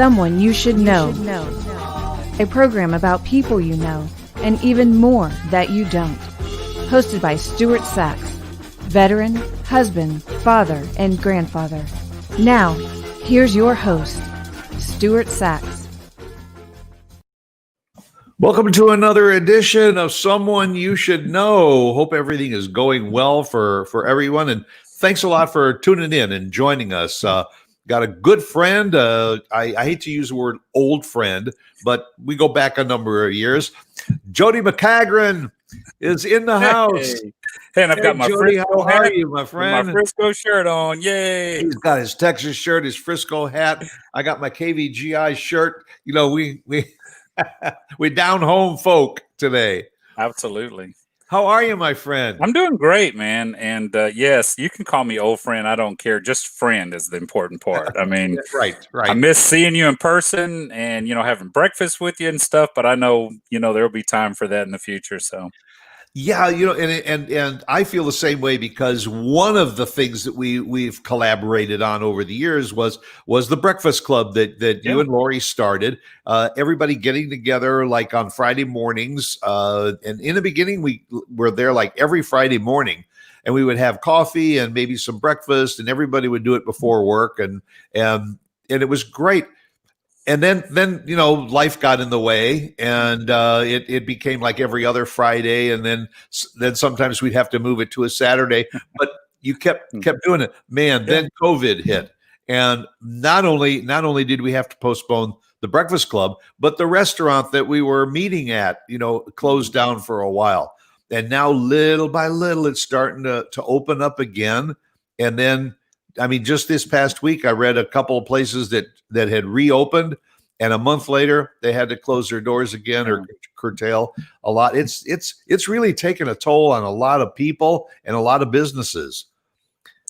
Someone You Should Know. A program about people you know and even more that you don't. Hosted by Stuart Sachs, veteran, husband, father, and grandfather. Now, here's your host, Stuart Sachs. Welcome to another edition of Someone You Should Know. Hope everything is going well for everyone, and thanks a lot for tuning in and joining us. Got a good friend. I hate to use the word old friend, but we go back a number of years. Jody McCaghren is in the house. Hey, and I've got my Jody, Frisco how hat, are you, my friend? my Frisco shirt on. Yay! He's got his Texas shirt, his Frisco hat. I got my KVGI shirt. You know, we down home folk today. Absolutely. How are you, my friend? I'm doing great, man. And yes, you can call me old friend. I don't care. Just friend is the important part. I mean, right. I miss seeing you in person and, having breakfast with you and stuff, but I know, there'll be time for that in the future. So. Yeah, and I feel the same way, because one of the things that we've collaborated on over the years was the Breakfast Club that you and Lori started. Everybody getting together like on Friday mornings, and in the beginning we were there like every Friday morning, and we would have coffee and maybe some breakfast, and everybody would do it before work, and it was great. And then life got in the way, and it became like every other Friday, and then sometimes we'd have to move it to a Saturday. But you kept doing it, man. Then COVID hit, and not only did we have to postpone the Breakfast Club, but the restaurant that we were meeting at, closed down for a while. And now, little by little, it's starting to open up again. And then, I mean, just this past week, I read a couple of places that had reopened, and a month later they had to close their doors again or curtail a lot. It's really taken a toll on a lot of people and a lot of businesses.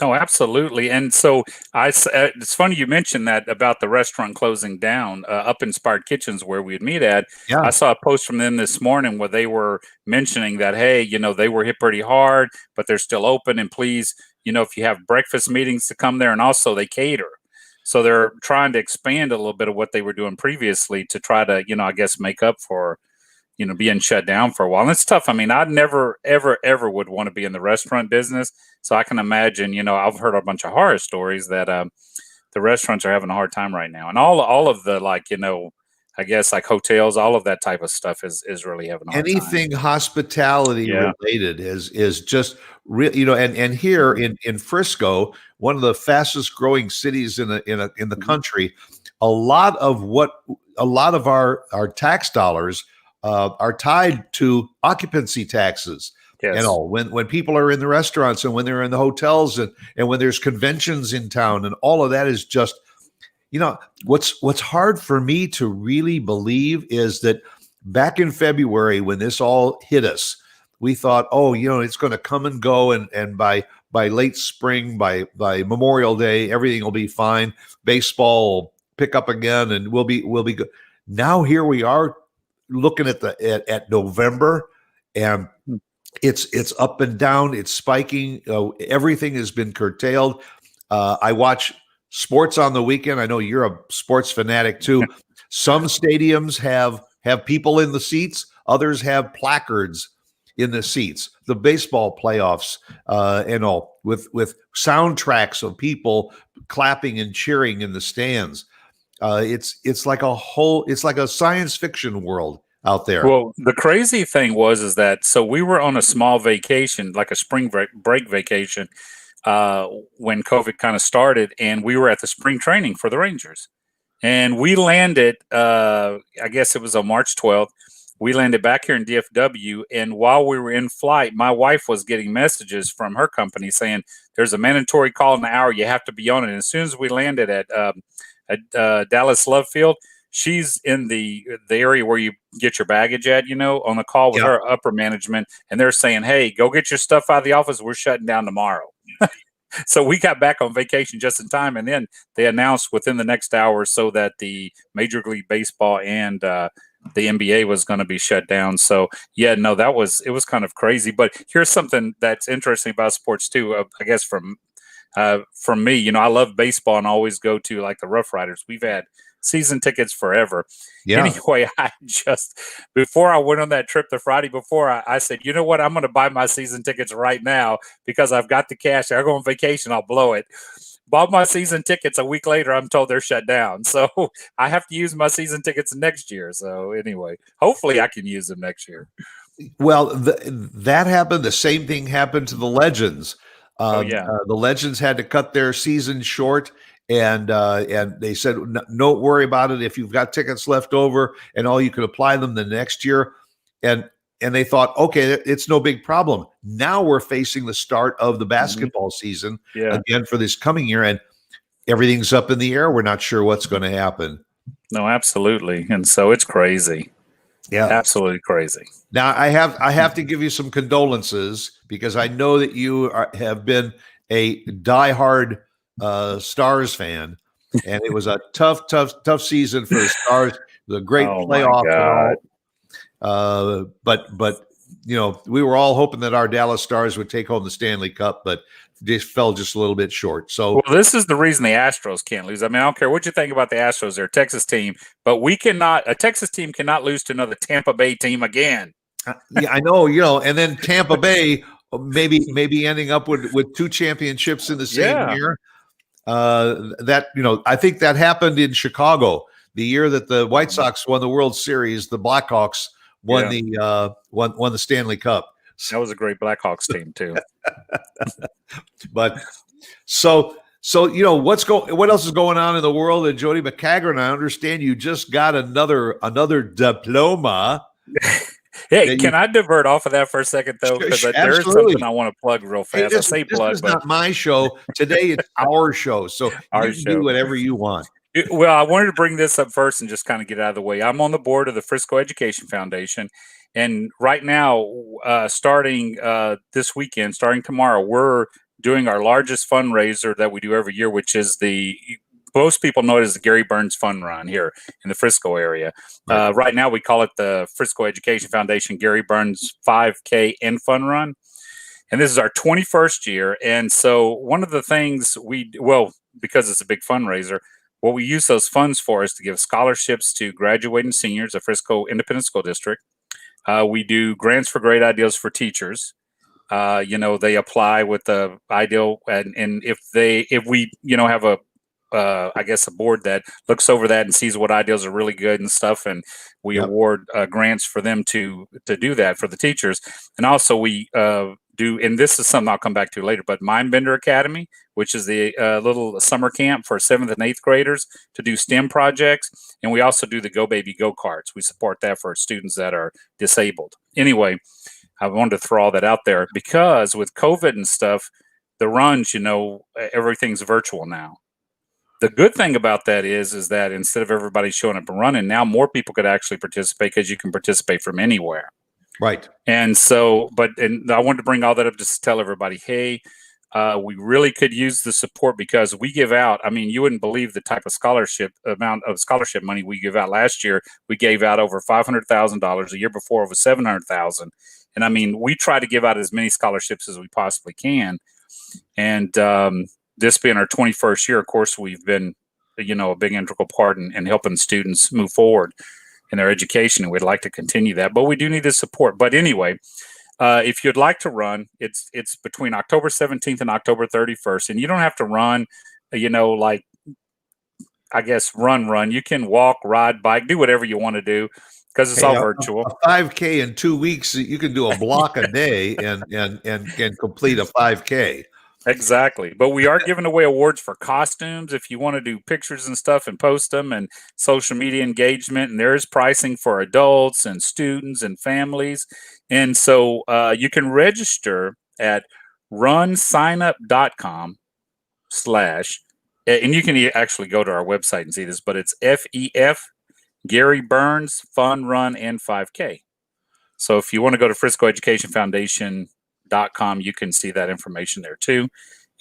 Oh, absolutely. And so it's funny you mentioned that about the restaurant closing down, Up Inspired Kitchens, where we'd meet at. Yeah. I saw a post from them this morning where they were mentioning that, hey, they were hit pretty hard, but they're still open. And please, if you have breakfast meetings, to come there. And also they cater. So they're trying to expand a little bit of what they were doing previously to try to, I guess, make up for, being shut down for a while. And it's tough. I mean, I'd never, ever, ever would want to be in the restaurant business. So I can imagine, I've heard a bunch of horror stories that the restaurants are having a hard time right now. And all of the, I guess like hotels, all of that type of stuff is really having a hard time. Anything hospitality related is just real, and here in Frisco, one of the fastest growing cities in the country, a lot of our tax dollars are tied to occupancy taxes. Yes. And all when people are in the restaurants and when they're in the hotels and when there's conventions in town, and all of that is just, what's hard for me to really believe is that back in February, when this all hit us, we thought, it's going to come and go, and by late spring, by Memorial Day, everything will be fine. Baseball will pick up again, and we'll be good. Now here we are, looking at November, and it's up and down. It's spiking. Everything has been curtailed. I watch sports on the weekend. I know you're a sports fanatic too. Some stadiums have people in the seats. Others have placards in the seats. The baseball playoffs, and all with soundtracks of people clapping and cheering in the stands. It's like a science fiction world out there. Well, the crazy thing is that so we were on a small vacation, like a spring break vacation, when COVID kind of started, and we were at the spring training for the Rangers, and we landed. I guess it was on March 12th. We landed back here in DFW, and while we were in flight, my wife was getting messages from her company saying there's a mandatory call in the hour. You have to be on it. And as soon as we landed at Dallas Love Field, she's in the area where you get your baggage at, on the call with her upper management, and they're saying, hey, go get your stuff out of the office. We're shutting down tomorrow. So we got back on vacation just in time, and then they announced within the next hour or so that the Major League Baseball and the NBA was going to be shut down. So it was kind of crazy. But here's something that's interesting about sports too, I guess from For me, I love baseball and always go to like the Rough Riders. We've had season tickets forever. Yeah. Anyway, before I went on that trip the Friday before, I said, you know what? I'm going to buy my season tickets right now because I've got the cash. I go on vacation, I'll blow it. Bought my season tickets. A week later, I'm told they're shut down. So I have to use my season tickets next year. So anyway, hopefully I can use them next year. Well, that happened. The same thing happened to the Legends. The Legends had to cut their season short, and they said, "Don't worry about it. If you've got tickets left over, and all, you can apply them the next year." And they thought, okay, it's no big problem. Now we're facing the start of the basketball season again for this coming year, and everything's up in the air. We're not sure what's going to happen. No, absolutely, and so it's crazy. Yeah, absolutely crazy. Now I have to give you some condolences because I know that you have been a diehard Stars fan, and it was a tough season for the Stars. The great playoff and all. But we were all hoping that our Dallas Stars would take home the Stanley Cup, but just fell just a little bit short. So, well, this is the reason the Astros can't lose. I mean, I don't care what you think about the Astros; they're a Texas team, but a Texas team cannot lose to another Tampa Bay team again. Yeah, I know, and then Tampa Bay maybe ending up with 2 championships in the same year. I think that happened in Chicago the year that the White Sox won the World Series. The Blackhawks won the Stanley Cup. That was a great Blackhawks team too. But so what else is going on in the world? And Jody McCaghren, I understand you just got another diploma. Hey, can I divert off of that for a second though? Because there's something I want to plug real fast. This is not my show today; it's our show. So you can do whatever you want. Well, I wanted to bring this up first and just kind of get out of the way. I'm on the board of the Frisco Education Foundation, and right now, starting this weekend, starting tomorrow, we're doing our largest fundraiser that we do every year, which is most people know it as the Gary Burns Fun Run here in the Frisco area. Right now, we call it the Frisco Education Foundation Gary Burns 5K and Fun Run. And this is our 21st year. And so one of the things because it's a big fundraiser, what we use those funds for is to give scholarships to graduating seniors of Frisco Independent School District. We do grants for great ideas for teachers. They apply with the ideal, and if we have a board that looks over that and sees what ideals are really good and stuff, and we award grants for them to do that for the teachers. And also we do, and this is something I'll come back to later, but Mindbender Academy, which is the little summer camp for 7th and 8th graders to do STEM projects. And we also do the Go Baby Go Karts. We support that for students that are disabled. Anyway, I wanted to throw all that out there because with COVID and stuff, the runs, everything's virtual now. The good thing about that is that instead of everybody showing up and running, now more people could actually participate because you can participate from anywhere. Right. And so, and I wanted to bring all that up just to tell everybody, hey, we really could use the support because we give out, I mean, you wouldn't believe the type of amount of scholarship money we give out. Last year, we gave out over $500,000. The year before, it was $700,000. And I mean, we try to give out as many scholarships as we possibly can. And this being our 21st year, of course, we've been, a big integral part in helping students move forward in their education, and we'd like to continue that. But we do need the support. But anyway, if you'd like to run, it's between October 17th and October 31st, and you don't have to run, run. You can walk, ride, bike, do whatever you want to do because it's all virtual. A 5K in 2 weeks, you can do a block a day and complete a 5K. Exactly. But we are giving away awards for costumes if you want to do pictures and stuff and post them, and social media engagement. And there is pricing for adults and students and families. And so you can register at runsignup.com/ and you can actually go to our website and see this, but it's FEF Gary Burns Fun Run and 5K. So if you want to go to Frisco Education Foundation.com, you can see that information there too.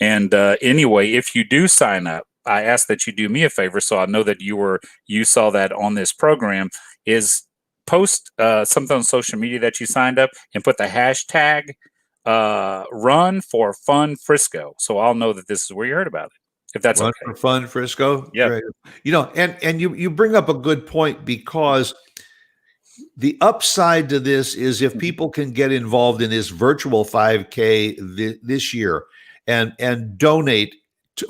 And anyway, if you do sign up, I ask that you do me a favor, so I know that you saw that on this program, is post something on social media that you signed up and put the hashtag Run for Fun Frisco. So I'll know that this is where you heard about it, if that's Run okay. for Fun Frisco. Yeah. Great. And you bring up a good point, because the upside to this is if people can get involved in this virtual 5K this year and donate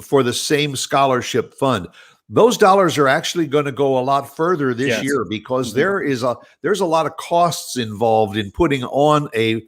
for the same scholarship fund, those dollars are actually going to go a lot further this year, because there's a lot of costs involved in putting on a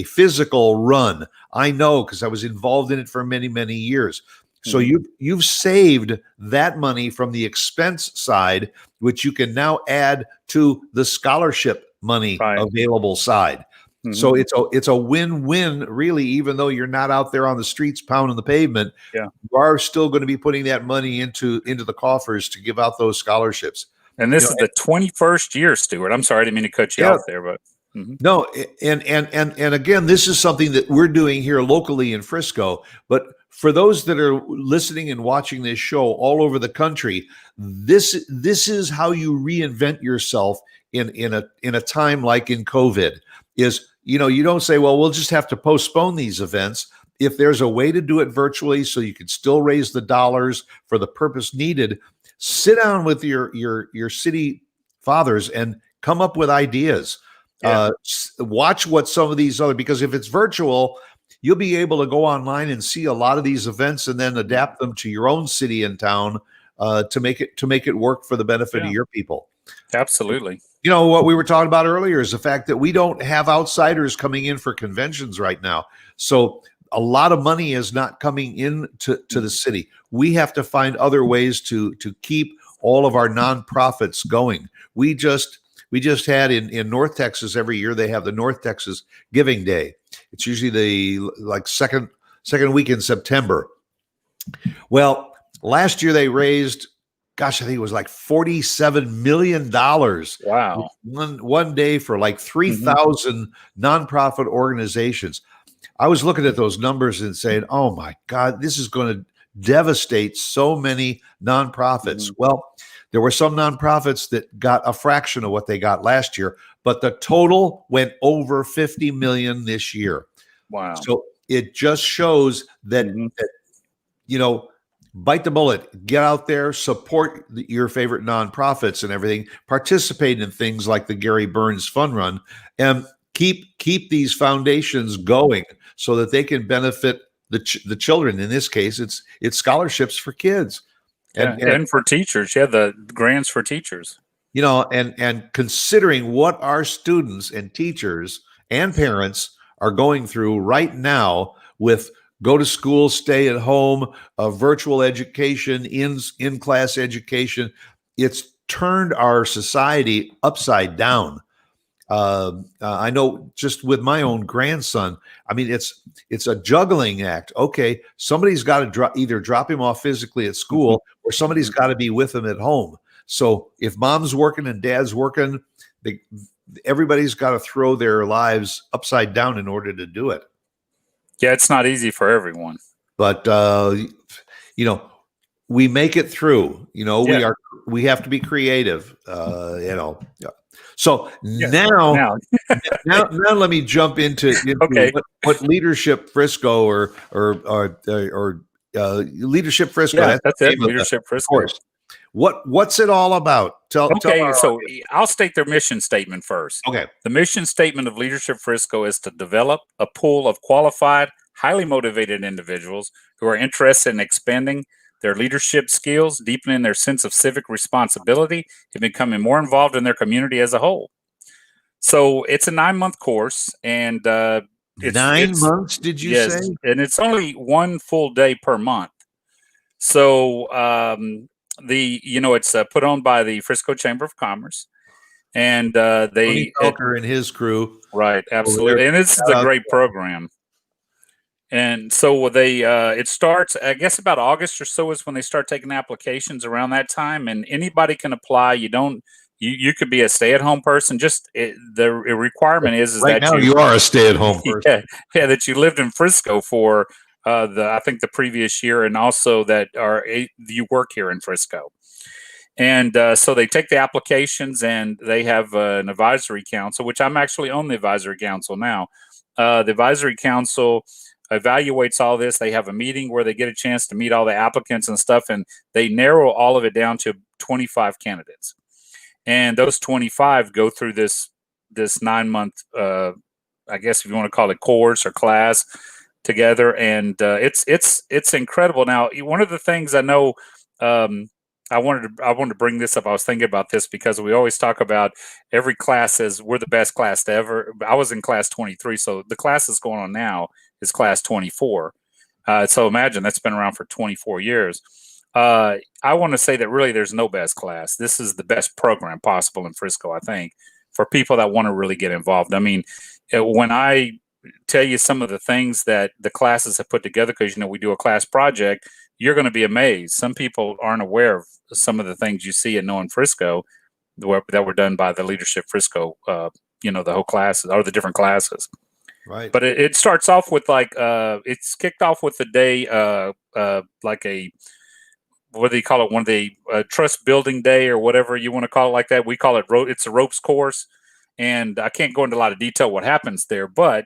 physical run. I know, because I was involved in it for many, many years. So you've saved that money from the expense side, which you can now add to the scholarship money available side. So it's a win-win, really. Even though you're not out there on the streets pounding the pavement, you are still going to be putting that money into the coffers to give out those scholarships. And this is the 21st year, Stuart. I'm sorry, I didn't mean to cut you off there, but no, and again, this is something that we're doing here locally in Frisco. But for those that are listening and watching this show all over the country, this is how you reinvent yourself in a time like in COVID. Is, you don't say, well, we'll just have to postpone these events. If there's a way to do it virtually so you can still raise the dollars for the purpose needed, sit down with your city fathers and come up with ideas. Watch what some of these other, because if it's virtual, you'll be able to go online and see a lot of these events and then adapt them to your own city and town to make it work for the benefit of your people. Absolutely. What we were talking about earlier is the fact that we don't have outsiders coming in for conventions right now. So a lot of money is not coming in to the city. We have to find other ways to keep all of our nonprofits going. We just had in North Texas, every year they have the North Texas Giving Day. It's usually the second week in September. Well, last year they raised, I think it was like $47 million. Wow. One day for like 3,000 nonprofit organizations. I was looking at those numbers and saying, oh my God, this is going to devastate so many nonprofits. Well, there were some nonprofits that got a fraction of what they got last year, but the total went over 50 million this year. Wow. So it just shows that, bite the bullet, get out there, support your favorite nonprofits and everything, participate in things like the Gary Burns Fun Run, and keep these foundations going so that they can benefit the children. In this case, it's scholarships for kids. And for teachers. The grants for teachers. And considering what our students and teachers and parents are going through right now with go to school, stay at home, virtual education, in-class education, it's turned our society upside down. I know just with my own grandson, I mean, it's a juggling act. Okay, somebody's got to either drop him off physically at school or somebody's got to be with him at home. So if mom's working and dad's working, everybody's got to throw their lives upside down in order to do it. Yeah, it's not easy for everyone. But we make it through. We have to be creative. So now let me jump into what Leadership Frisco or Leadership Frisco. Yeah, that's it. Leadership Frisco. Of course. What's it all about? Tell so I'll state their mission statement first. Okay. The mission statement of Leadership Frisco is to develop a pool of qualified, highly motivated individuals who are interested in expanding their leadership skills, deepening their sense of civic responsibility, and becoming more involved in their community as a whole. So it's a 9-month course, and it's 9 months. Did you say? And it's only one full day per month. So it's put on by the Frisco Chamber of Commerce, and Tony Felker and his crew. Right, absolutely, and it's a great program. And so it starts, I guess, about August or so is when they start taking applications around that time, and anybody can apply. You could be a stay-at-home person. The requirement is right that now you are a stay-at-home person. Yeah, that you lived in Frisco for I think the previous year, and also that you work here in Frisco. And so they take the applications, and they have an advisory council, which I'm actually on the advisory council now. The advisory council evaluates all this. They have a meeting where they get a chance to meet all the applicants and stuff, and they narrow all of it down to 25 candidates. And those 25 go through this 9-month, I guess if you want to call it course or class together, and it's incredible. Now, one of the things I know, I wanted to bring this up. I was thinking about this because we always talk about every class says we're the best class to ever. I was in class 23, so the class that's going on now is class 24. So imagine that's been around for 24 years. I want to say that really there's no best class. This is the best program possible in Frisco, I think, for people that want to really get involved. I mean, when I tell you some of the things that the classes have put together, because, we do a class project, you're going to be amazed. Some people aren't aware of some of the things you see and know in Frisco that were done by the Leadership Frisco, the whole classes or the different classes. Right. But it starts off with it's kicked off with the day, like a, what do you call it? One of the trust building day or whatever you want to call it like that. We call it it's a ropes course. And I can't go into a lot of detail what happens there, but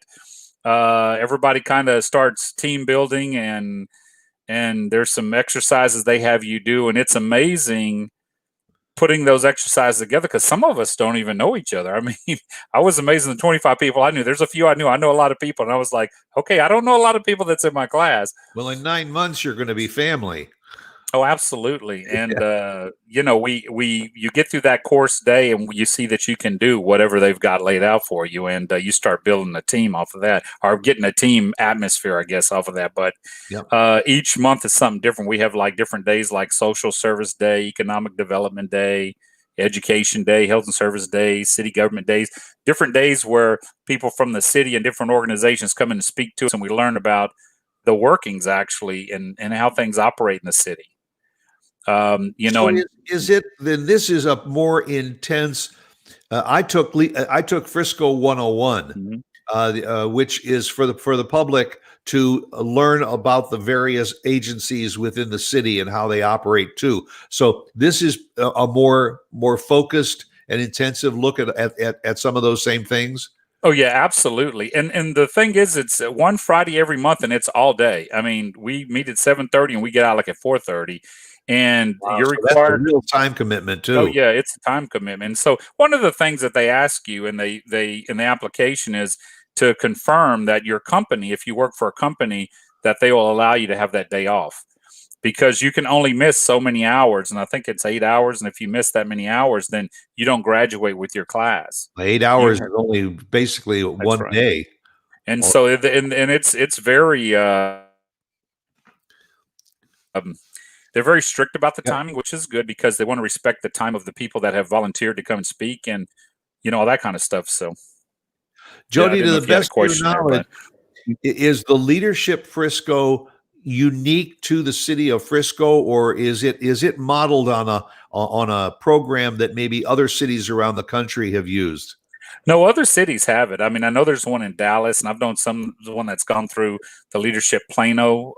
everybody kind of starts team building and there's some exercises they have you do. And it's amazing putting those exercises together because some of us don't even know each other. I mean, I was amazed at the 25 people I knew. There's a few I knew. I know a lot of people. And I was like, okay, I don't know a lot of people that's in my class. Well, in 9 months, you're going to be family. Oh, absolutely. And, you get through that course day and you see that you can do whatever they've got laid out for you. And you start building a team off of that, or getting a team atmosphere, I guess, off of that. But each month is something different. We have like different days, like social service day, economic development day, education day, health and service day, city government days, different days where people from the city and different organizations come in and speak to us. And we learn about the workings actually and how things operate in the city. Is it then? This is a more intense. I took Frisco 101, which is for the public to learn about the various agencies within the city and how they operate too. So this is a more focused and intensive look at some of those same things. Oh yeah, absolutely. And the thing is, it's one Friday every month, and it's all day. I mean, we meet at 7:30 and we get out like at 4:30. And you're required. That's a real time commitment too. Oh yeah, it's a time commitment. And so one of the things that they ask you in the application is to confirm that your company, if you work for a company, that they will allow you to have that day off, because you can only miss so many hours, and I think it's 8 hours. And if you miss that many hours, then you don't graduate with your class. 8 hours is only basically one day. And so it's very they're very strict about the timing, which is good because they want to respect the time of the people that have volunteered to come and speak and, all that kind of stuff. So, Jody, to the best of your knowledge, is the Leadership Frisco unique to the city of Frisco, or is it modeled on a program that maybe other cities around the country have used? No, other cities have it. I mean, I know there's one in Dallas, and I've known one that's gone through the Leadership Plano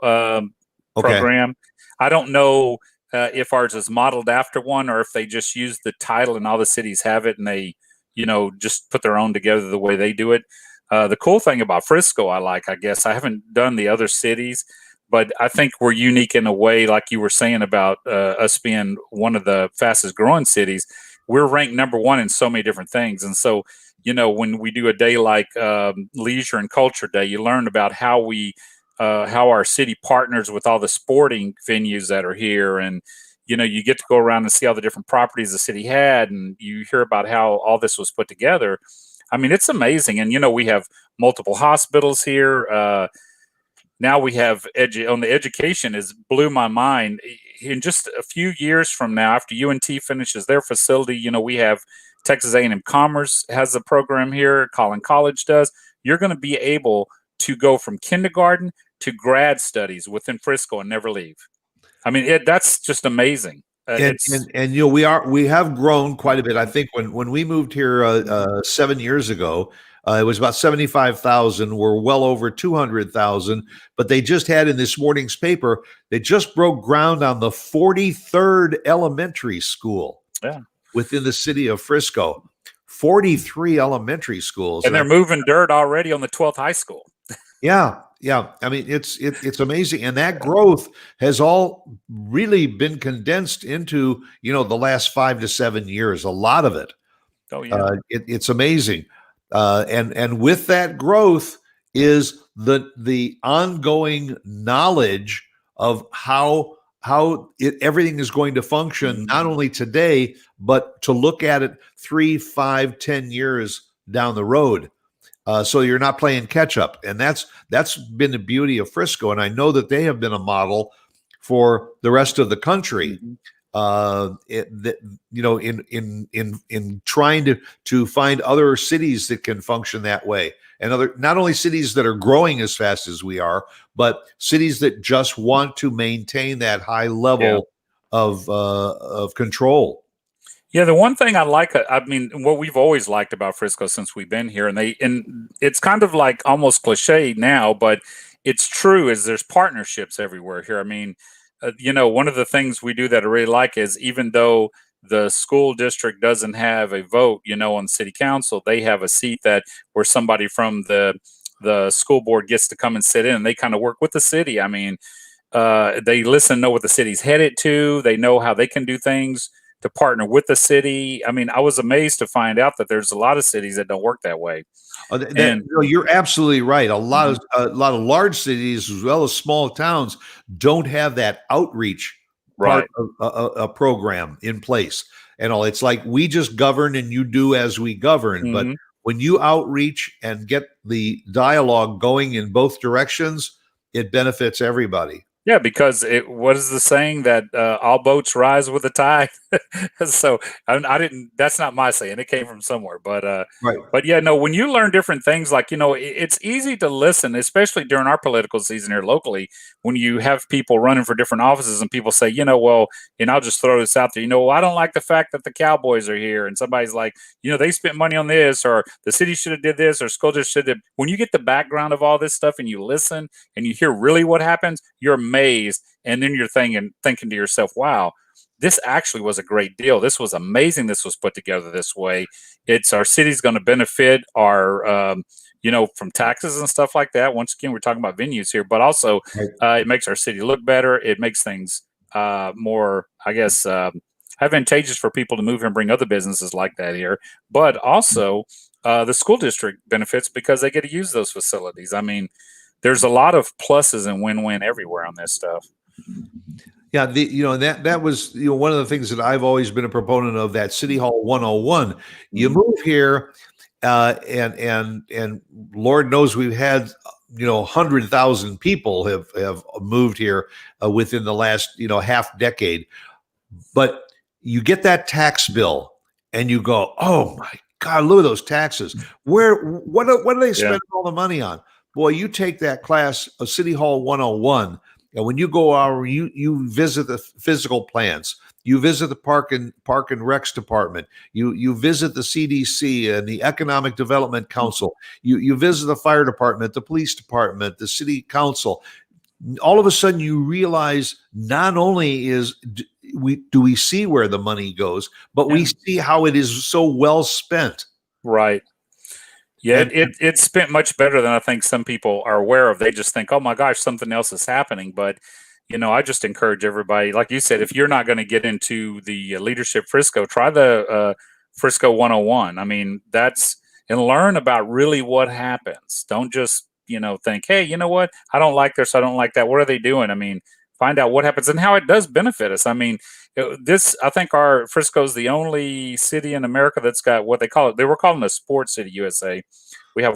program. I don't know if ours is modeled after one or if they just use the title and all the cities have it and they, just put their own together the way they do it. The cool thing about Frisco, I guess, I haven't done the other cities, but I think we're unique in a way, like you were saying about us being one of the fastest growing cities. We're ranked number one in so many different things. And so, when we do a day like Leisure and Culture Day, you learn about how our city partners with all the sporting venues that are here. And, you get to go around and see all the different properties the city had, and you hear about how all this was put together. I mean, it's amazing. And, we have multiple hospitals here. Now we have on the education is blew my mind. In just a few years from now, after UNT finishes their facility, we have Texas A&M Commerce has a program here. Collin College does. You're going to be able to go from kindergarten to grad studies within Frisco and never leave. I mean, that's just amazing. We have grown quite a bit. I think when we moved here 7 years ago, it was about 75,000. We're well over 200,000. But they just had in this morning's paper, they just broke ground on the 43rd elementary school within the city of Frisco. 43 elementary schools. And they're moving dirt already on the 12th high school. Yeah. I mean, it's amazing. And that growth has all really been condensed into, the last 5 to 7 years, a lot of it. Oh, yeah. It's amazing. And with that growth is the ongoing knowledge of how everything is going to function, not only today, but to look at it 3, 5, 10 years down the road. So you're not playing catch up. And that's been the beauty of Frisco. And I know that they have been a model for the rest of the country. In trying to find other cities that can function that way, and not only cities that are growing as fast as we are, but cities that just want to maintain that high level of control. Yeah, the one thing I like, what we've always liked about Frisco since we've been here, and it's kind of like almost cliche now, but it's true, is there's partnerships everywhere here. I mean, one of the things we do that I really like is, even though the school district doesn't have a vote, on city council, they have a seat where somebody from the school board gets to come and sit in, and they kind of work with the city. I mean, they know what the city's headed to. They know how they can do things to partner with the city. I mean, I was amazed to find out that there's a lot of cities that don't work that way. You're absolutely right. A lot of large cities as well as small towns don't have that outreach part of a program in place. And all, it's like we just govern and you do as we govern. But when you outreach and get the dialogue going in both directions, it benefits everybody. Yeah, because what is the saying that all boats rise with the tide? So I didn't. That's not my saying. It came from somewhere. But right. But yeah, no. When you learn different things, like it's easy to listen, especially during our political season here locally, when you have people running for different offices and people say, well, and I'll just throw this out there. Well, I don't like the fact that the Cowboys are here, and somebody's like, they spent money on this, or the city should have did this, or school district should have. When you get the background of all this stuff and you listen and you hear really what happens, you're amazed, and then you're thinking to yourself, wow, this actually was a great deal. This was amazing. This was put together this way. It's our city's going to benefit our from taxes and stuff like that. Once again, we're talking about venues here, but also it makes our city look better. It makes things more, I guess, advantageous for people to move here and bring other businesses like that here. But also the school district benefits because they get to use those facilities. I mean, there's a lot of pluses and win-win everywhere on this stuff. Yeah, that was one of the things that I've always been a proponent of, that City Hall 101. You move here, and Lord knows we've had 100,000 people have moved here within the last half decade, but you get that tax bill and you go, oh my God, look at those taxes. What do they spend all the money on? Boy, you take that class of City Hall 101, and when you go out, you visit the physical plants, you visit the park and recs department, you visit the CDC and the Economic Development Council, you visit the fire department, the police department, the city council. All of a sudden, you realize not only do we see where the money goes, but we see how it is so well spent. Right. Yeah, it's spent much better than I think some people are aware of. They just think, oh my gosh, something else is happening. But, I just encourage everybody, like you said, if you're not going to get into the Leadership Frisco, try the Frisco 101. I mean, and learn about really what happens. Don't just, think, hey, you know what? I don't like this. I don't like that. What are they doing? I mean, find out what happens and how it does benefit us. I mean, I think our Frisco is the only city in America that's got what they call it. They were calling it a sports city, USA. We have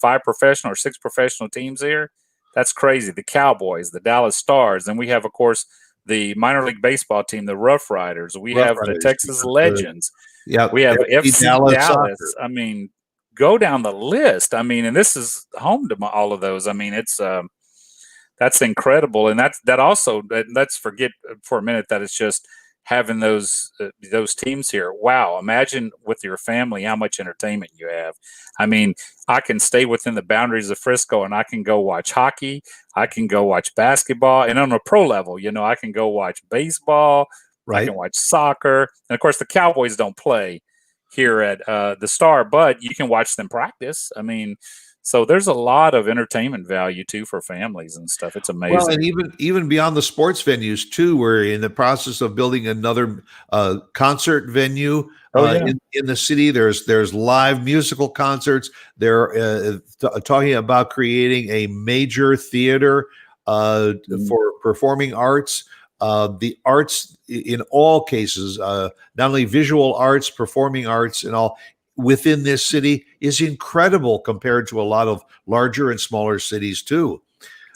5 professional or 6 professional teams here. That's crazy. The Cowboys, the Dallas Stars. Then we have, of course, the minor league baseball team, the Rough Riders. We have the Texas Legends. Yeah, we have FC Dallas. I mean, go down the list. I mean, and this is home to all of those. I mean, it's that's incredible, and let's forget for a minute that it's just having those teams here. Wow, imagine with your family how much entertainment you have. I mean, I can stay within the boundaries of Frisco, and I can go watch hockey, I can go watch basketball, and on a pro level, I can go watch baseball, I can watch soccer, and of course the Cowboys don't play here at the Star, but you can watch them practice. I mean, so there's a lot of entertainment value too for families and stuff. It's amazing. Well, and even beyond the sports venues too, we're in the process of building another concert venue in the city. There's live musical concerts. They're talking about creating a major theater for performing arts. The arts in all cases, not only visual arts, performing arts, and all within this city is incredible compared to a lot of larger and smaller cities too.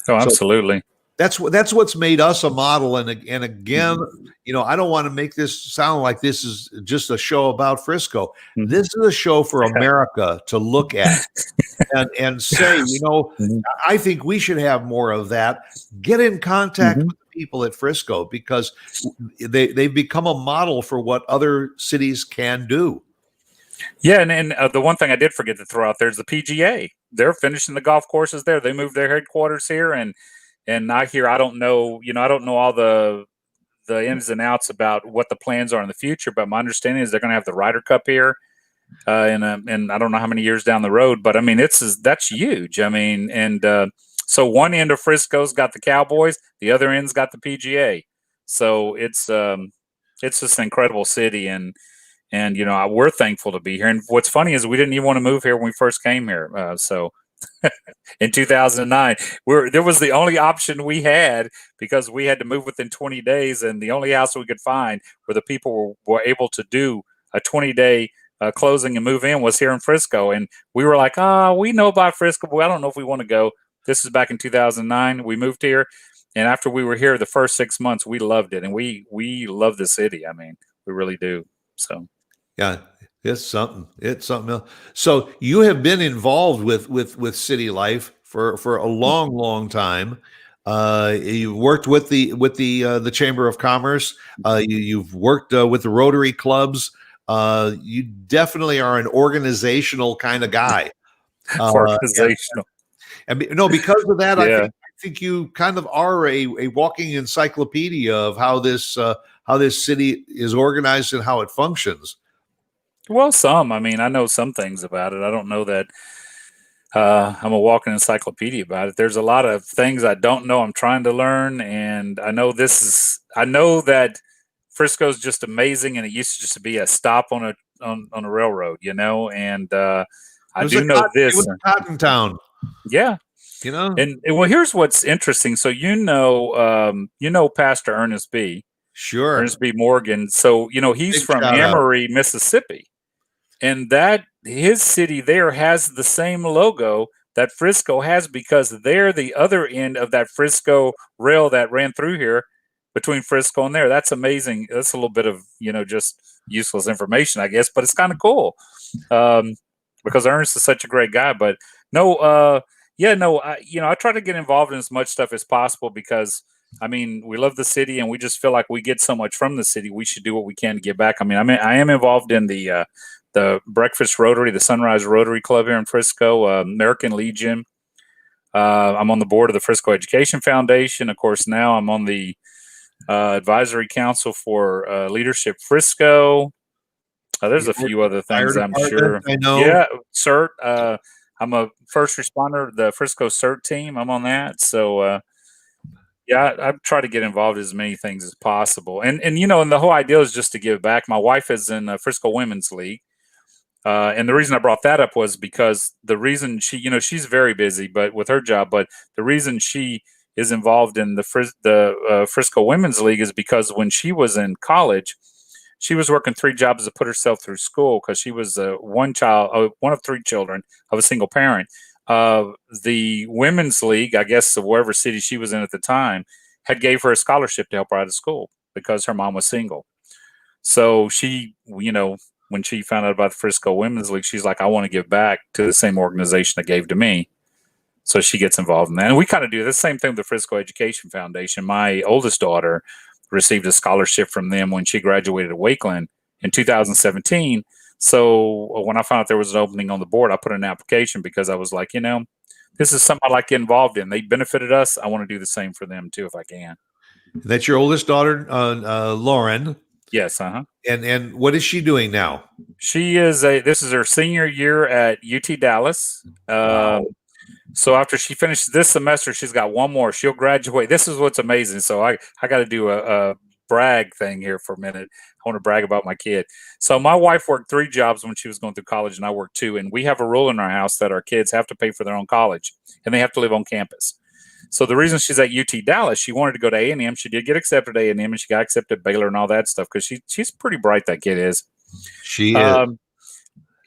Oh, absolutely. So that's what's made us a model. And again, I don't want to make this sound like this is just a show about Frisco. This is a show for America to look at and say, I think we should have more of that. Get in contact with the people at Frisco, because they've become a model for what other cities can do. Yeah, and the one thing I did forget to throw out there is the PGA. They're finishing the golf courses there. They moved their headquarters here, and I don't know all the ins and outs about what the plans are in the future. But my understanding is they're going to have the Ryder Cup here, and I don't know how many years down the road. But I mean, that's huge. I mean, and so one end of Frisco's got the Cowboys, the other end's got the PGA. So it's just an incredible city, and we're thankful to be here. And what's funny is we didn't even want to move here when we first came here. So in 2009, there was the only option we had, because we had to move within 20 days. And the only house we could find where the people were able to do a 20-day closing and move in was here in Frisco. And we were like, we know about Frisco, but I don't know if we want to go. This is back in 2009. We moved here. And after we were here the first 6 months, we loved it. And we love the city. I mean, we really do. So. Yeah, it's something. It's something else. So you have been involved with city life for a long time. You worked with the Chamber of Commerce. You've worked with the Rotary clubs. You definitely are an organizational kind of guy. Organizational. No, because of that, I think you kind of are a walking encyclopedia of how this city is organized and how it functions. Well, I mean, I know some things about it. I don't know that I'm a walking encyclopedia about it. There's a lot of things I don't know. I'm trying to learn, and I know that Frisco's just amazing, and it used to just be a stop on a railroad, and I do know this. It was a cotton town. Yeah. And well, here's what's interesting. So Pastor Ernest B. Sure. Ernest B. Morgan. So he's from Emory, Mississippi. And his city there has the same logo that Frisco has, because they're the other end of that Frisco rail that ran through here between Frisco and there. That's amazing. That's a little bit of, just useless information, I guess, but it's kind of cool because Ernest is such a great guy. But I try to get involved in as much stuff as possible, because I mean, we love the city and we just feel like we get so much from the city. We should do what we can to give back. I mean, I am involved in the Breakfast Rotary, the Sunrise Rotary Club here in Frisco, American Legion. I'm on the board of the Frisco Education Foundation. Of course, now I'm on the advisory council for Leadership Frisco. There's a few other things, I'm sure. I know. Yeah, CERT. I'm a first responder, the Frisco CERT team. I'm on that. So, I try to get involved in as many things as possible. And the whole idea is just to give back. My wife is in the Frisco Women's League. And the reason I brought that up was because the reason she's very busy, but with her job, but the reason she is involved in the Frisco Women's League is because when she was in college, she was working 3 jobs to put herself through school, because she was one of 3 children of a single parent. The Women's League, I guess, of wherever city she was in at the time, had gave her a scholarship to help her out of school because her mom was single. So she, when she found out about the Frisco Women's League, she's like, I want to give back to the same organization that gave to me. So she gets involved in that. And we kind of do the same thing with the Frisco Education Foundation. My oldest daughter received a scholarship from them when she graduated at Wakeland in 2017. So when I found out there was an opening on the board, I put in an application, because I was like, this is something I'd like to get involved in. They benefited us. I want to do the same for them too, if I can. That's your oldest daughter, Lauren. Yes. Uh-huh. And what is she doing now? This is her senior year at UT Dallas. Wow. So after she finishes this semester, she's got one more. She'll graduate. This is what's amazing. So I got to do a brag thing here for a minute. I want to brag about my kid. So my wife worked 3 jobs when she was going through college, and I worked 2. And we have a rule in our house that our kids have to pay for their own college, and they have to live on campus. So the reason she's at UT Dallas, she wanted to go to A&M. She did get accepted at A&M, and she got accepted at Baylor and all that stuff because she's pretty bright. That kid is. She is.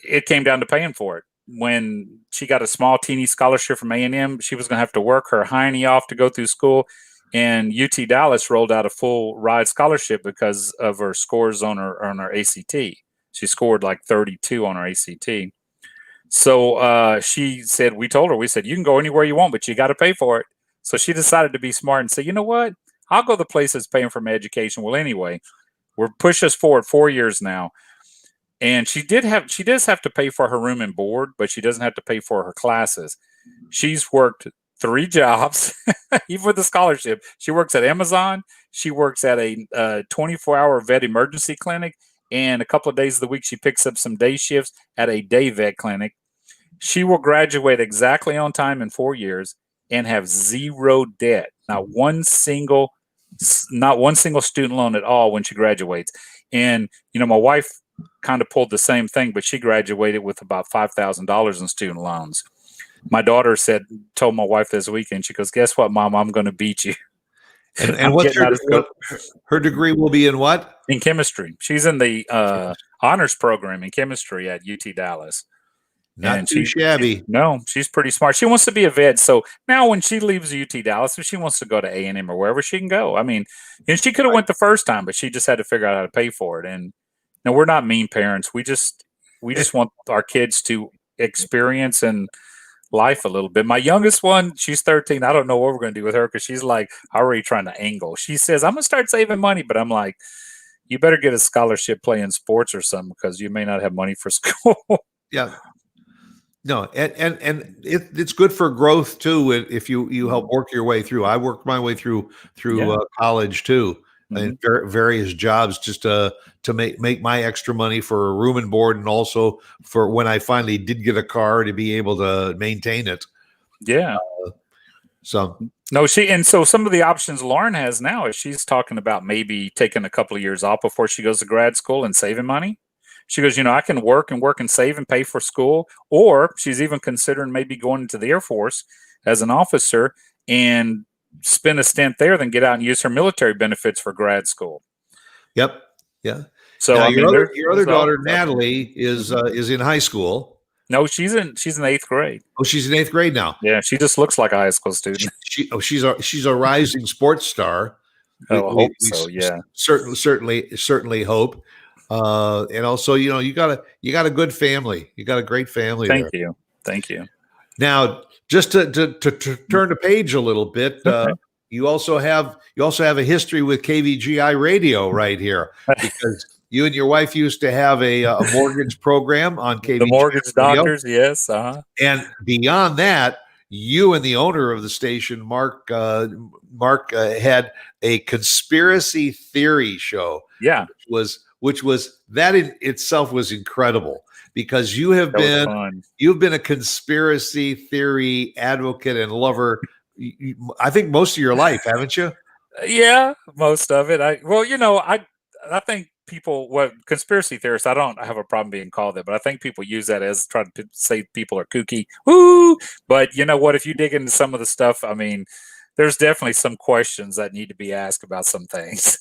It came down to paying for it. When she got a small teeny scholarship from A&M, she was going to have to work her hiney off to go through school. And UT Dallas rolled out a full ride scholarship because of her scores on her ACT. She scored like 32 on her ACT. So she said, we said, you can go anywhere you want, but you got to pay for it. So she decided to be smart and say, you know what? I'll go the place that's paying for my education. Well, anyway, we're push us forward 4 years now. And she does have to pay for her room and board, but she doesn't have to pay for her classes. She's worked 3 jobs, even with the scholarship. She works at Amazon. She works at a 24-hour vet emergency clinic. And a couple of days of the week, she picks up some day shifts at a day vet clinic. She will graduate exactly on time in 4 years and have 0 debt. Not one single student loan at all when she graduates. And, my wife kind of pulled the same thing, but she graduated with about $5,000 in student loans. My daughter told my wife this weekend, she goes, guess what, Mom, I'm going to beat you. And what's her degree will be in what? In chemistry. She's in the honors program in chemistry at UT Dallas. Not too shabby. No, she's pretty smart. She wants to be a vet. So now when she leaves UT Dallas, if she wants to go to A&M or wherever, she can go. I mean, she could have went the first time, but she just had to figure out how to pay for it. And no, we're not mean parents. We just want our kids to experience and life a little bit. My youngest one, she's 13. I don't know what we're going to do with her because she's like already trying to angle. She says, I'm going to start saving money, but I'm like, you better get a scholarship playing sports or something because you may not have money for school. Yeah. No, and it's good for growth too. If you help work your way through, I worked my way through college too, and various jobs just to make my extra money for room and board, and also for when I finally did get a car to be able to maintain it. Yeah. So some of the options Lauren has now is she's talking about maybe taking a couple of years off before she goes to grad school and saving money. She goes, I can work and save and pay for school. Or she's even considering maybe going into the Air Force as an officer and spend a stint there, then get out and use her military benefits for grad school. Yep. Yeah. So now, your other daughter, Natalie, is in high school. No, she's in 8th grade. Oh, she's in 8th grade now. Yeah, she just looks like a high school student. She's a rising sports star. I hope so. Yeah, certainly hope. And also, you got a good family. You got a great family. Thank you. Now, just to turn the page a little bit, you also have a history with KVGI radio right here, because you and your wife used to have a mortgage program on KVGI. The mortgage radio. doctors, yes. And beyond that, you and the owner of the station, Mark, had a conspiracy theory show. Yeah, which was that in itself was incredible, because you've been a conspiracy theory advocate and lover, I think, most of your life, haven't you? Yeah, most of it. I think people, conspiracy theorists, I don't have a problem being called that, but I think people use that as trying to say people are kooky. Woo! But you know what? If you dig into some of the stuff, I mean, there's definitely some questions that need to be asked about some things.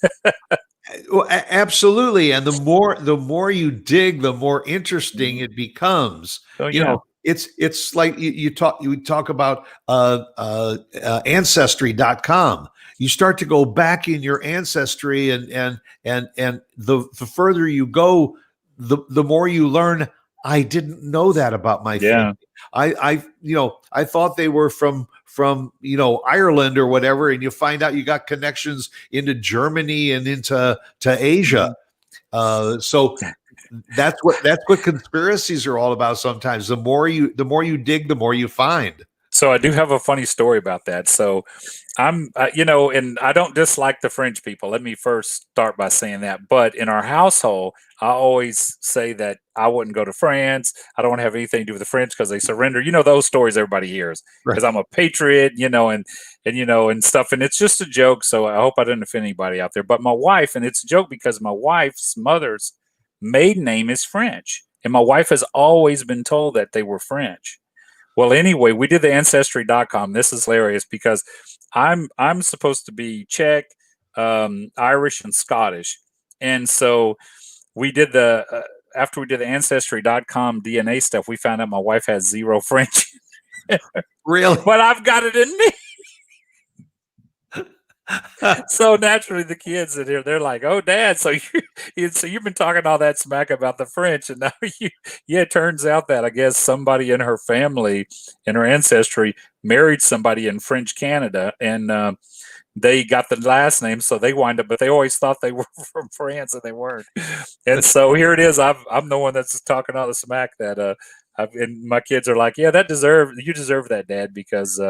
Well, absolutely, and the more you dig, the more interesting it becomes. Oh, yeah. It's like you talk about ancestry.com. You start to go back in your ancestry, and the further you go, the more you learn. I didn't know that about my family. I thought they were from Ireland or whatever, and you find out you got connections into Germany and into Asia. So that's what conspiracies are all about. Sometimes the more you dig, the more you find. So I do have a funny story about that. So and I don't dislike the French people. Let me first start by saying that. But in our household, I always say that I wouldn't go to France. I don't want to have anything to do with the French because they surrender. You know those stories everybody hears. Right. Because I'm a patriot, and stuff. And it's just a joke. So I hope I didn't offend anybody out there. But my wife, and it's a joke because my wife's mother's maiden name is French, and my wife has always been told that they were French. Well, anyway, we did the ancestry.com. This is hilarious because I'm supposed to be Czech, Irish, and Scottish. And so we did after we did the ancestry.com DNA stuff, we found out my wife has 0 French. Really? But I've got it in me. So naturally, the kids in here, they're like, "Oh, Dad, so you've been talking all that smack about the French, and now it turns out that I guess somebody in her family, in her ancestry, married somebody in French Canada, and they got the last name, so they wind up, but they always thought they were from France, and they weren't. And so here it is. I'm the one that's talking all the smack that and my kids are like, "Yeah, you deserve that, Dad, because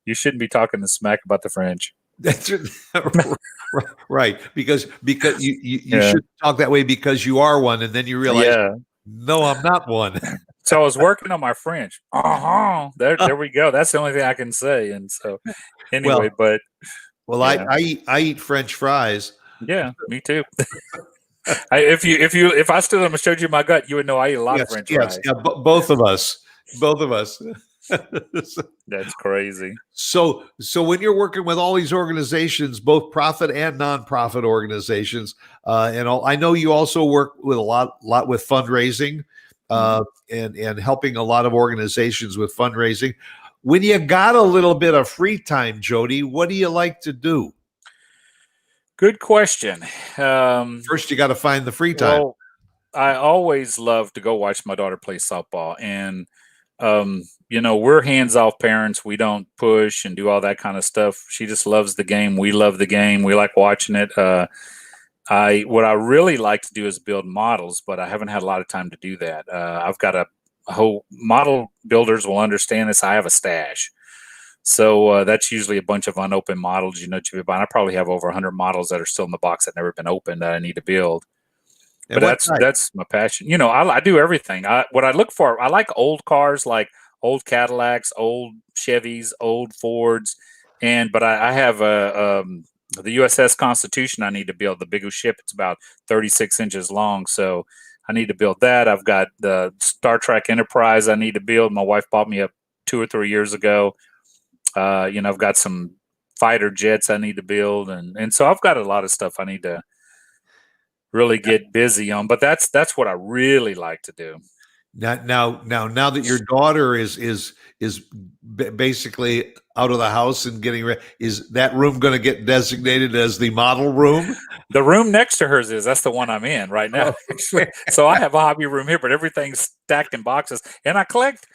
you shouldn't be talking the smack about the French." That's right, because you should talk that way because you are one, and then you realize, no, I'm not one. So I was working on my French. There we go. That's the only thing I can say. And so, anyway, I eat French fries. Yeah, me too. If I stood up and showed you my gut, you would know I eat a lot of French fries. Yeah, both of us. That's crazy. So when you're working with all these organizations, both profit and nonprofit organizations, I know you also work with a lot with fundraising, and helping a lot of organizations with fundraising. When you got a little bit of free time, Jody, what do you like to do? Good question. First, you got to find the free time. Well, I always love to go watch my daughter play softball, and we're hands-off parents. We don't push and do all that kind of stuff. She just loves the game. We love the game. We like watching it. What I really like to do is build models, but I haven't had a lot of time to do that. I've got a whole model builders will understand this. I have a stash. So that's usually a bunch of unopened models, to be buying. I probably have over 100 models that are still in the box that never been opened that I need to build. But that's my passion. I do everything. What I look for, I like old cars, like old Cadillacs, old Chevys, old Fords, but I have the USS Constitution I need to build, the biggest ship. It's about 36 inches long, so I need to build that. I've got the Star Trek Enterprise I need to build. My wife bought me up 2 or 3 years ago. I've got some fighter jets I need to build, and so I've got a lot of stuff I need to really get busy on, but that's what I really like to do. Now that your daughter is basically out of the house and getting ready, is that room going to get designated as the model room? The room next to hers that's the one I'm in right now. So I have a hobby room here, but everything's stacked in boxes, and I collect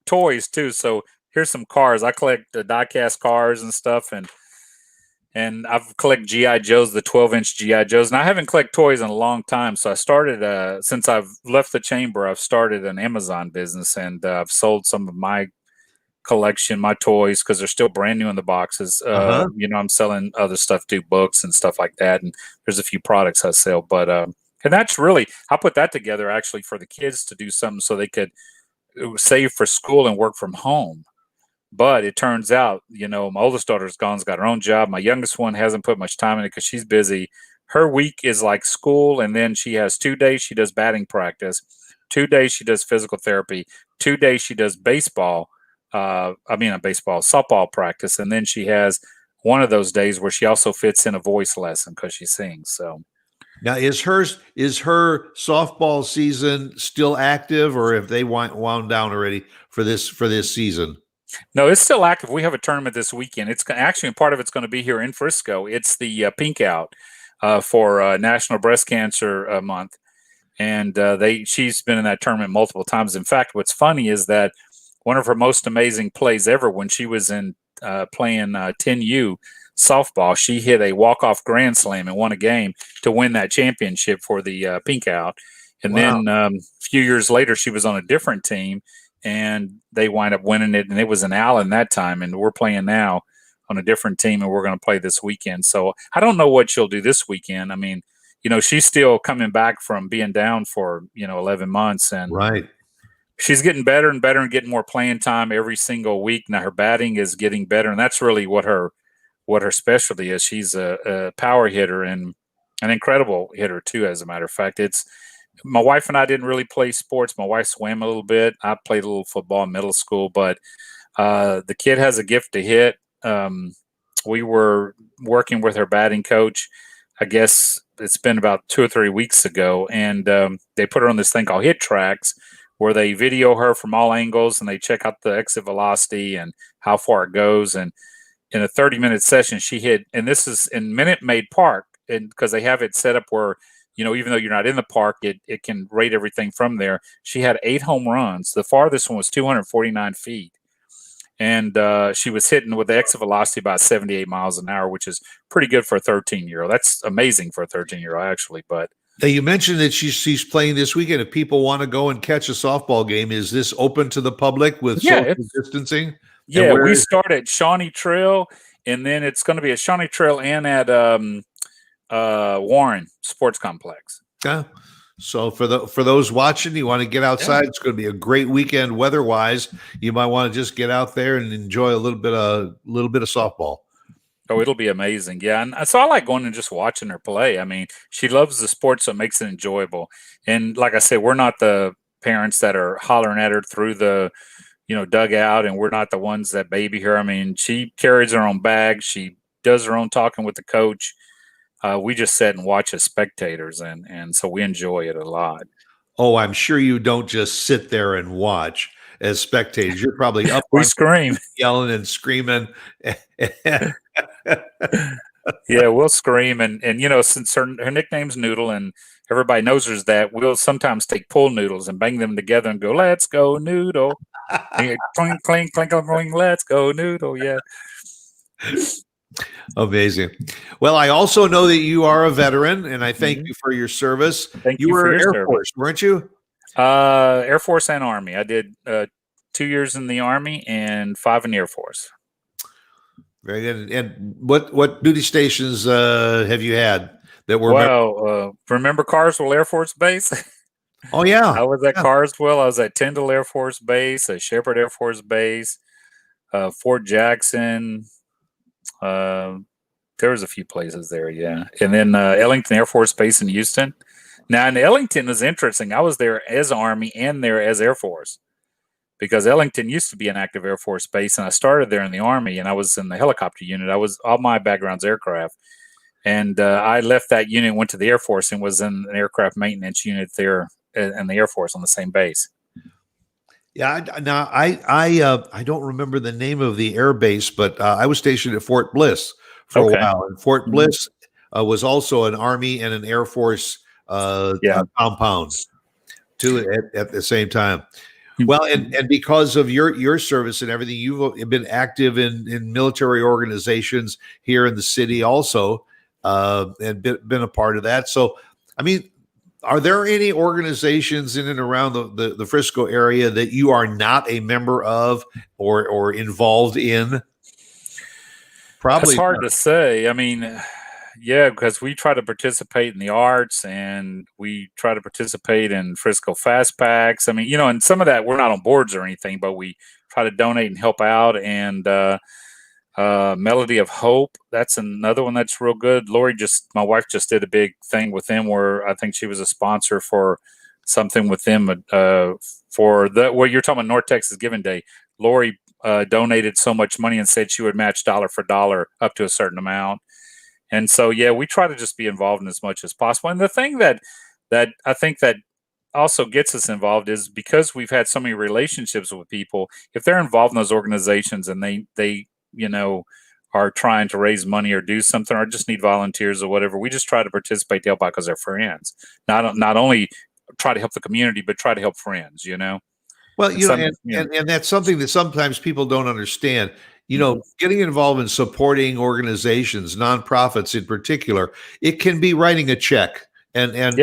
toys too. So here's some cars. I collect die-cast cars and stuff, and I've collected G.I. Joes, the 12-inch G.I. Joes, and I haven't collected toys in a long time. So I started, since I've left the chamber, I've started an Amazon business, and I've sold some of my collection, my toys, because they're still brand new in the boxes. I'm selling other stuff too, books and stuff like that, and there's a few products I sell. But and that's really, I put that together actually for the kids to do something so they could save for school and work from home. But it turns out, my oldest daughter's got her own job. My youngest one hasn't put much time in it because she's busy. Her week is like school, and then she has 2 days she does batting practice, 2 days she does physical therapy, 2 days she does softball practice, and then she has one of those days where she also fits in a voice lesson because she sings. So now, is her softball season still active, or have they wound down already for this season? No, it's still active. We have a tournament this weekend. It's actually part of it's going to be here in Frisco. It's the Pink Out for National Breast Cancer Month, and she's been in that tournament multiple times. In fact, what's funny is that one of her most amazing plays ever, when she was in playing 10U softball, she hit a walk-off grand slam and won a game to win that championship for the Pink Out. And then a few years later, she was on a different team, and they wind up winning it. And it was in Allen that time, and we're playing now on a different team, and we're going to play this weekend. So I don't know what she'll do this weekend. I mean, she's still coming back from being down for 11 months, and right. She's getting better and better and getting more playing time every single week. Now her batting is getting better, and that's really what her specialty is. She's a power hitter and an incredible hitter too. As a matter of fact, my wife and I didn't really play sports. My wife swam a little bit. I played a little football in middle school, but the kid has a gift to hit. We were working with her batting coach. I guess it's been about 2 or 3 weeks ago, and they put her on this thing called Hit Tracks, where they video her from all angles and they check out the exit velocity and how far it goes. And in a 30-minute session, she hit, and this is in Minute Maid Park, and because they have it set up where, even though you're not in the park, it can rate everything from there. She had 8 home runs. The farthest one was 249 feet. And she was hitting with the exit velocity about 78 miles an hour, which is pretty good for a 13-year-old. That's amazing for a 13-year-old, actually. But you mentioned that she's playing this weekend. If people want to go and catch a softball game, is this open to the public with social distancing? Yeah, we start at Shawnee Trail, and then it's going to be at Shawnee Trail and at Warren Sports Complex. Yeah. So for those watching, you want to get outside. Yeah. It's going to be a great weekend weather-wise. You might want to just get out there and enjoy a little bit of softball. Oh, it'll be amazing. Yeah. And so I like going and just watching her play. I mean, she loves the sport, so it makes it enjoyable. And like I said, we're not the parents that are hollering at her through the, dugout, and we're not the ones that baby her. I mean, she carries her own bag. She does her own talking with the coach. We just sit and watch as spectators, and so we enjoy it a lot. Oh, I'm sure you don't just sit there and watch as spectators. You're probably up. We scream, yelling and screaming. Yeah, we'll scream, and since her nickname's Noodle, and everybody knows her as that, we'll sometimes take pool noodles and bang them together and go, "Let's go, Noodle!" Clink, clink, clink, clink, clink, let's go, Noodle! Yeah. Amazing. Well, I also know that you are a veteran, and I thank you for your service. Thank you were for your Air Force, weren't you? Air Force and Army. I did 2 years in the Army and 5 in the Air Force. Very good. And what duty stations have you had that were? Well, remember Carswell Air Force Base? Oh yeah, I was at Carswell. I was at Tyndall Air Force Base, Shepherd Air Force Base, Fort Jackson. There was a few places there, yeah. And then Ellington Air Force Base in Houston. Now, in Ellington is interesting. I was there as Army and there as Air Force, because Ellington used to be an active Air Force base, and I started there in the Army, and I was in the helicopter unit. All my background's aircraft, and I left that unit, went to the Air Force, and was in an aircraft maintenance unit there in the Air Force on the same base. Yeah. Now I don't remember the name of the air base, but I was stationed at Fort Bliss for a while, and Fort Bliss was also an Army and an Air Force compound too at the same time. Well, and because of your service and everything, you've been active in military organizations here in the city also, and been a part of that. So, I mean, are there any organizations in and around the Frisco area that you are not a member of or involved in? Probably. It's hard to say. I mean, yeah, because we try to participate in the arts, and we try to participate in Frisco Fast Packs. I mean, and some of that we're not on boards or anything, but we try to donate and help out. And Melody of Hope, that's another one that's real good. My wife just did a big thing with them where I think she was a sponsor for something with them for what you're talking about, North Texas Giving Day. Lori donated so much money and said she would match dollar for dollar up to a certain amount. And so, yeah, we try to just be involved in as much as possible. And the thing that I think that also gets us involved is because we've had so many relationships with people. If they're involved in those organizations and they are trying to raise money or do something or just need volunteers or whatever, we just try to participate to help out because they're friends. Not only try to help the community, but try to help friends, Well, and that's something that sometimes people don't understand. Getting involved in supporting organizations, nonprofits in particular, it can be writing a check and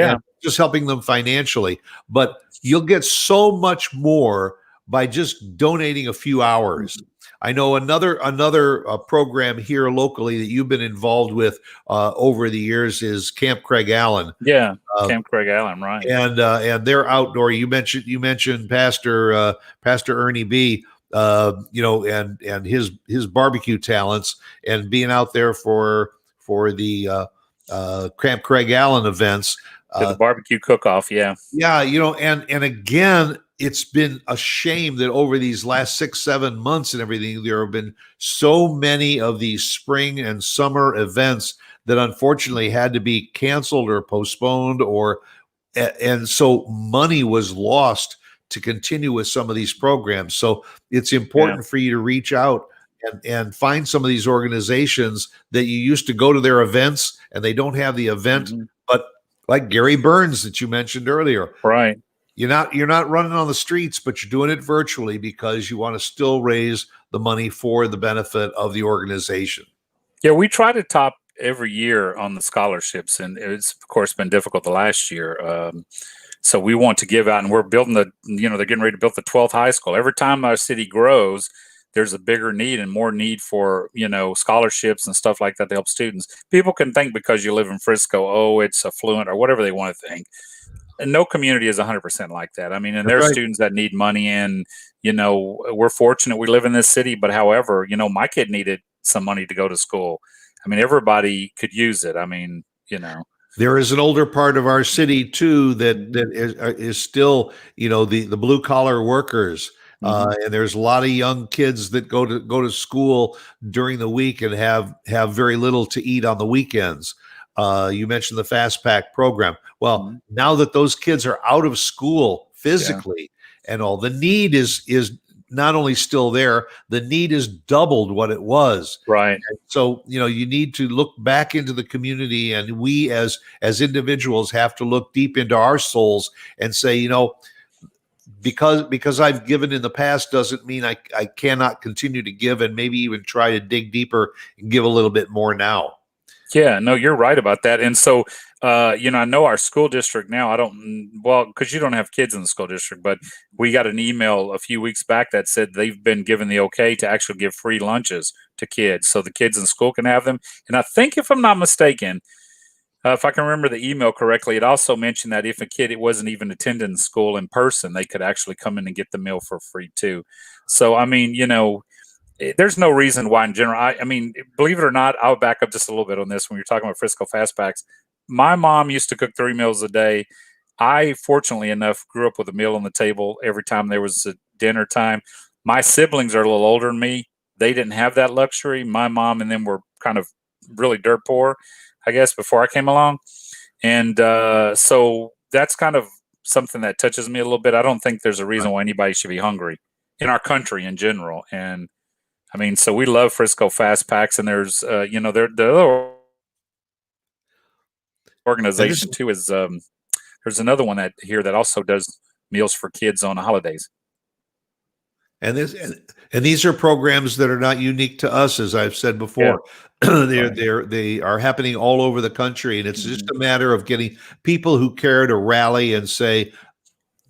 just helping them financially, but you'll get so much more by just donating a few hours. I know another program here locally that you've been involved with over the years is Camp Craig Allen. Yeah, Camp Craig Allen, right? And they're outdoor. You mentioned Pastor Ernie B. And his barbecue talents, and being out there for the Camp Craig Allen events. The barbecue cook-off, yeah. Yeah, and again, it's been a shame that over these last 6-7 months and everything, there have been so many of these spring and summer events that unfortunately had to be canceled or postponed, and so money was lost to continue with some of these programs. So it's important for you to reach out and find some of these organizations that you used to go to their events and they don't have the event, but like Gary Burns that you mentioned earlier. Right. You're not running on the streets, but you're doing it virtually because you want to still raise the money for the benefit of the organization. Yeah, we try to top every year on the scholarships, and it's of course been difficult the last year. So we want to give out, and we're building they're getting ready to build the 12th high school. Every time our city grows, there's a bigger need and more need for, scholarships and stuff like that to help students. People can think because you live in Frisco, oh, it's affluent or whatever they want to think. And no community is 100% like that. I mean, and there's students that need money, and, we're fortunate we live in this city, but however, my kid needed some money to go to school. I mean, everybody could use it. I mean, There is an older part of our city too that is still, the blue collar workers, and there's a lot of young kids that go to school during the week and have very little to eat on the weekends. You mentioned the Fast Pack program. Well, now that those kids are out of school physically and all, the need is not only still there, the need is doubled what it was. Right. And so, you need to look back into the community, and we as individuals have to look deep into our souls and say, because I've given in the past doesn't mean I cannot continue to give, and maybe even try to dig deeper and give a little bit more now. Yeah, no, you're right about that. And so, I know our school district now, because you don't have kids in the school district, but we got an email a few weeks back that said they've been given the okay to actually give free lunches to kids, so the kids in school can have them. And I think, if I'm not mistaken, if I can remember the email correctly, it also mentioned that if a kid wasn't even attending school in person, they could actually come in and get the meal for free too. So, I mean, there's no reason why in general. I mean, believe it or not, I'll back up just a little bit on this. When you're talking about Frisco Fast Packs, my mom used to cook 3 meals a day. I, fortunately enough, grew up with a meal on the table every time there was a dinner time. My siblings are a little older than me. They didn't have that luxury. My mom and them were kind of really dirt poor, I guess, before I came along. And so that's kind of something that touches me a little bit. I don't think there's a reason why anybody should be hungry in our country in general. And I mean, so we love Frisco Fast Packs, and there's, the other organization too is, there's another one that also does meals for kids on the holidays. And these are programs that are not unique to us, as I've said before. They are happening all over the country, and it's just a matter of getting people who care to rally and say,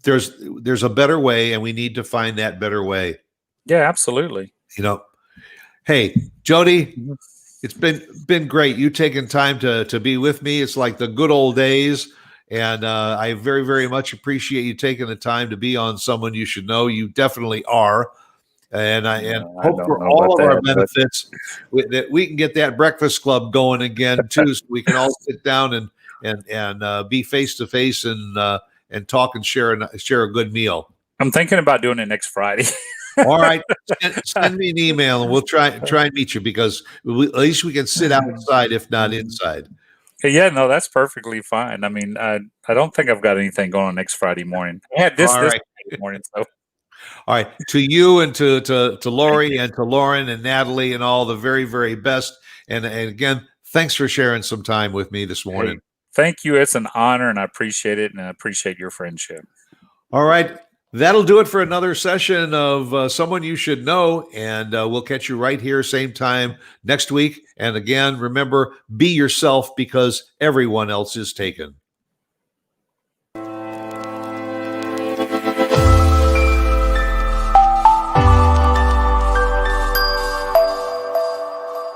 there's a better way, and we need to find that better way. Yeah, absolutely. Hey, Jody, it's been great. You taking time to be with me. It's like the good old days. And I very, very much appreciate you taking the time to be on Someone You Should Know. You definitely are. And I hope for all of our benefits that we can get that breakfast club going again too, so we can all sit down and be face to face and talk and share a good meal. I'm thinking about doing it next Friday. All right, send me an email and we'll try and meet you, because at least we can sit outside, if not inside. Yeah, no, that's perfectly fine. I mean, I don't think I've got anything going on next Friday morning. I had this Friday morning. So, all right, to you and to Lori and to Lauren and Natalie and all, the very, very best. And again, thanks for sharing some time with me this morning. Hey, thank you. It's an honor, and I appreciate it, and I appreciate your friendship. All right. That'll do it for another session of Someone You Should Know, and we'll catch you right here, same time next week. And again, remember, be yourself, because everyone else is taken.